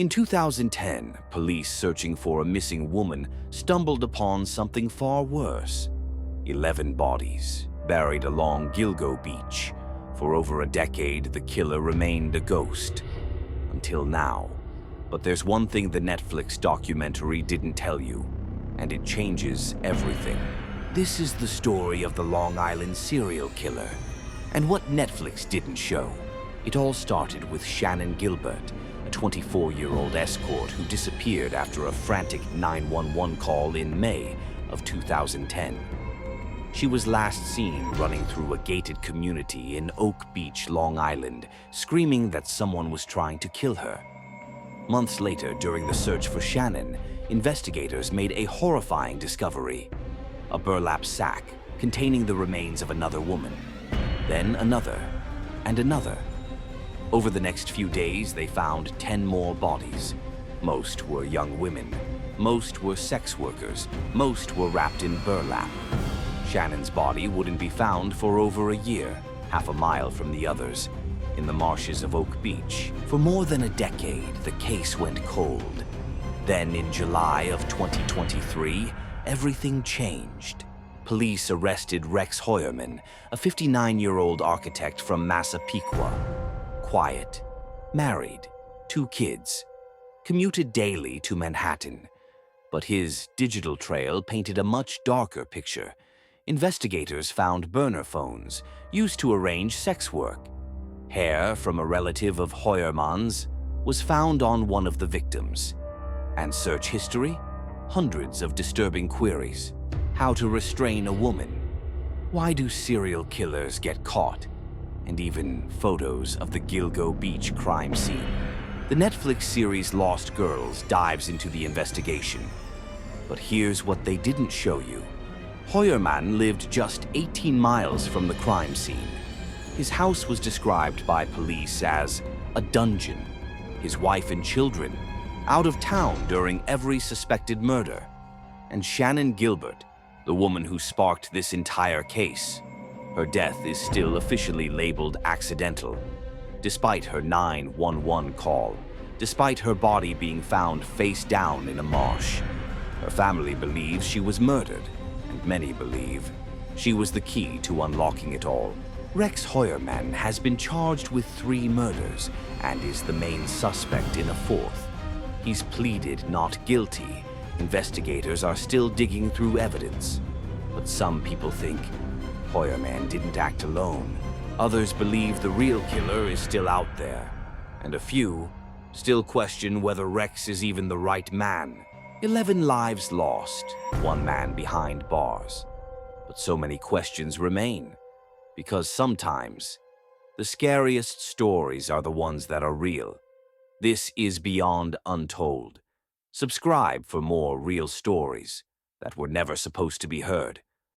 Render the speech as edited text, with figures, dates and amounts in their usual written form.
In 2010, police searching for a missing woman stumbled upon something far worse. 11 bodies buried along Gilgo beach. For over a decade, the killer remained a ghost. Until now. But there's one thing the Netflix documentary didn't tell you, and it changes everything. This is the story of the Long Island serial killer. And what Netflix didn't show. It all started with Shannon Gilbert, a 24-year-old escort who disappeared after a frantic 911 call in May of 2010. She was last seen running through a gated community in Oak Beach, Long Island, screaming that someone was trying to kill her. Months later, during the search for Shannon, investigators made a horrifying discovery: a burlap sack containing the remains of another woman, then another, and another. Over the next few days, they found 10 more bodies. Most were young women. Most were sex workers. Most were wrapped in burlap. Shannon's body wouldn't be found for over a year, half a mile from the others, in the marshes of Oak Beach. For more than a decade, the case went cold. Then in July of 2023, everything changed. Police arrested Rex Heuermann, a 59-year-old architect from Massapequa. Quiet, married, 2 kids, commuted daily to Manhattan. But his digital trail painted a much darker picture. Investigators found burner phones used to arrange sex work. Hair from a relative of Heuermann's was found on one of the victims. And search history? Hundreds of disturbing queries. How to restrain a woman? Why do serial killers get caught? And even photos of the Gilgo Beach crime scene. The Netflix series Lost Girls dives into the investigation. But here's what they didn't show you. Heuermann lived just 18 miles from the crime scene. His house was described by police as a dungeon. His wife and children out of town during every suspected murder. And Shannon Gilbert, the woman who sparked this entire case, her death is still officially labeled accidental, despite her 911 call, despite her body being found face down in a marsh. Her family believes she was murdered, and many believe she was the key to unlocking it all. Rex Heuermann has been charged with 3 murders and is the main suspect in a 4th. He's pleaded not guilty. Investigators are still digging through evidence. But some people think Heuermann didn't act alone. Others believe the real killer is still out there. And a few still question whether Rex is even the right man. 11 lives lost, 1 man behind bars. But so many questions remain. Because sometimes, the scariest stories are the ones that are real. This is Beyond Untold. Subscribe for more real stories that were never supposed to be heard.